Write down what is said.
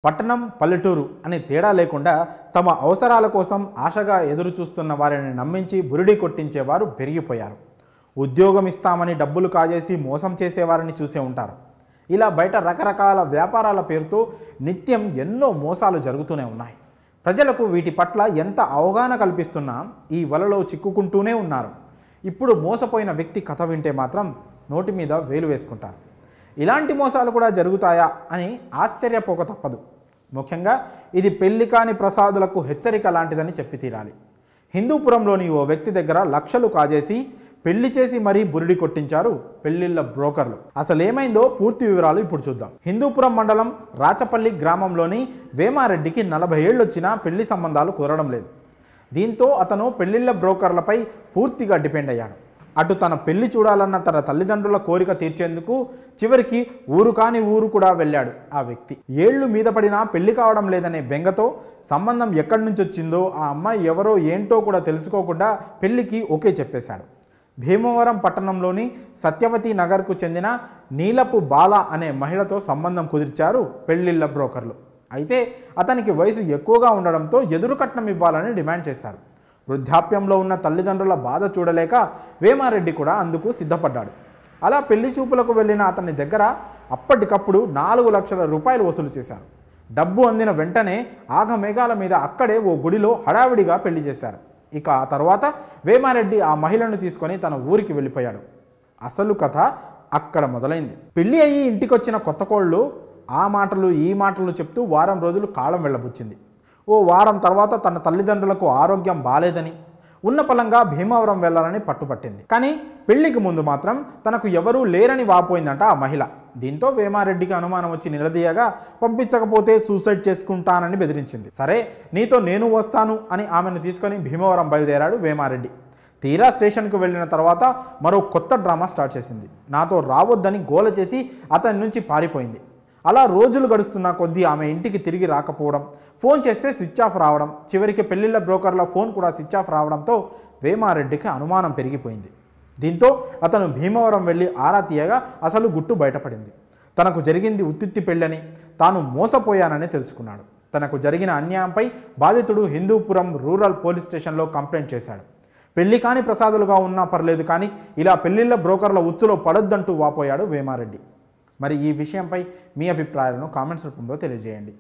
పట్టణం పల్లెటూరు అనే తేడా లేకుండా తమ అవసరాల కోసం ఆశగా ఎదురు చూస్తున్న వారిని నమ్మించి బురిడి కొట్టించేవారు పెరిగిపోయారు. ఉద్యోగం ఇస్తామని డబ్బులు కాజేసి మోసం చేసేవారిని చూసే ఉంటారు. ఇలా బయట రకరకాల వ్యాపారాల పేరుతో నిత్యం ఎన్నో మోసాలు జరుగుతూనే ఉన్నాయి. ప్రజలకు వీటి పట్ల ఎంత అవగాహన కల్పిస్తున్నా ఈ వలలో చిక్కుకుంటూనే ఉన్నారు. ఇప్పుడు మోసపోయిన వ్యక్తి కథ వింటే మాత్రం నోటి మీద వేలు వేసుకుంటారు. ఇలాంటి మోసాలు కూడా జరుగుతాయా అని ఆశ్చర్యపోక తప్పదు. ముఖ్యంగా ఇది పెళ్లి కాని ప్రసాదులకు హెచ్చరిక లాంటిదని చెప్పి తీరాలి. హిందూపురంలోని ఓ వ్యక్తి దగ్గర లక్షలు కాజేసి పెళ్లి చేసి మరీ బురిడి కొట్టించారు పెళ్లిళ్ల బ్రోకర్లు. అసలు ఏమైందో పూర్తి వివరాలు ఇప్పుడు చూద్దాం. హిందూపురం మండలం రాచపల్లి గ్రామంలోని వేమారెడ్డికి 40 ఏళ్ళు వచ్చినా పెళ్లి సంబంధాలు కుదరడం లేదు. దీంతో అతను పెళ్లిళ్ల బ్రోకర్లపై పూర్తిగా డిపెండ్ అయ్యాడు. అటు తన పెళ్లి చూడాలన్న తన తల్లిదండ్రుల కోరిక తీర్చేందుకు చివరికి ఊరు కాని ఊరు కూడా వెళ్ళాడు ఆ వ్యక్తి. ఏళ్లు మీద పడినా పెళ్లి కావడం లేదనే బెంగతో సంబంధం ఎక్కడి నుంచి వచ్చిందో ఆ అమ్మాయి ఎవరో ఏంటో కూడా తెలుసుకోకుండా పెళ్లికి ఓకే చెప్పేశాడు. భీమవరం పట్టణంలోని సత్యవతి నగర్కు చెందిన నీలపు బాల అనే మహిళతో సంబంధం కుదిర్చారు పెళ్లిళ్ల బ్రోకర్లు. అయితే అతనికి వయసు ఎక్కువగా ఉండడంతో ఎదురు కట్నం ఇవ్వాలని డిమాండ్ చేశారు. వృద్ధాప్యంలో ఉన్న తల్లిదండ్రుల బాధ చూడలేక వేమారెడ్డి కూడా అందుకు సిద్ధపడ్డాడు. అలా పెళ్లి చూపులకు వెళ్ళిన అతని దగ్గర అప్పటికప్పుడు 4 లక్షల రూపాయలు వసూలు చేశారు. డబ్బు అందిన వెంటనే ఆగమేఘాల మీద అక్కడే ఓ గుడిలో హడావిడిగా పెళ్లి చేశారు. ఇక ఆ తర్వాత వేమారెడ్డి ఆ మహిళను తీసుకొని తన ఊరికి వెళ్ళిపోయాడు. అసలు కథ అక్కడ మొదలైంది. పెళ్లి అయ్యి ఇంటికొచ్చిన కొత్త కోళ్ళు ఆ మాటలు ఈ మాటలు చెప్తూ వారం రోజులు కాలం వెళ్ళబుచ్చింది. ఓ వారం తర్వాత తన తల్లిదండ్రులకు ఆరోగ్యం బాలేదని ఉన్న పలంగా భీమవరం వెళ్లాలని పట్టుపట్టింది. కానీ పెళ్లికి ముందు మాత్రం తనకు ఎవరూ లేరని వాపోయిందంట ఆ మహిళ. దీంతో వేమారెడ్డికి అనుమానం వచ్చి నిలదీయగా పంపించకపోతే సూసైడ్ చేసుకుంటానని బెదిరించింది. సరే నీతో నేను వస్తాను అని ఆమెను తీసుకొని భీమవరం బయలుదేరాడు వేమారెడ్డి. తీరా స్టేషన్కు వెళ్ళిన తర్వాత మరో కొత్త డ్రామా స్టార్ట్ చేసింది. నాతో రావద్దని గోల చేసి అతని నుంచి పారిపోయింది. అలా రోజులు గడుస్తున్న కొద్దీ ఆమె ఇంటికి తిరిగి రాకపోవడం, ఫోన్ చేస్తే స్విచ్ ఆఫ్ రావడం, చివరికి పెళ్లిళ్ల బ్రోకర్ల ఫోన్ కూడా స్విచ్ ఆఫ్ రావడంతో వేమారెడ్డికి అనుమానం పెరిగిపోయింది. దీంతో అతను భీమవరం వెళ్ళి ఆరా తీయగా అసలు గుట్టు బయటపడింది. తనకు జరిగింది ఉత్తిత్తి పెళ్ళని, తాను మోసపోయానని తెలుసుకున్నాడు. తనకు జరిగిన అన్యాయంపై బాధితుడు హిందూపురం రూరల్ పోలీస్ స్టేషన్లో కంప్లైంట్ చేశాడు. పెళ్లి కాని ప్రసాదులుగా ఉన్నా పర్లేదు కానీ ఇలా పెళ్లిళ్ల బ్రోకర్ల ఉచ్చులో పడొద్దంటూ వాపోయాడు వేమారెడ్డి. మరి ఈ విషయంపై మీ అభిప్రాయాలను కామెంట్స్ రూపంలో తెలియజేయండి.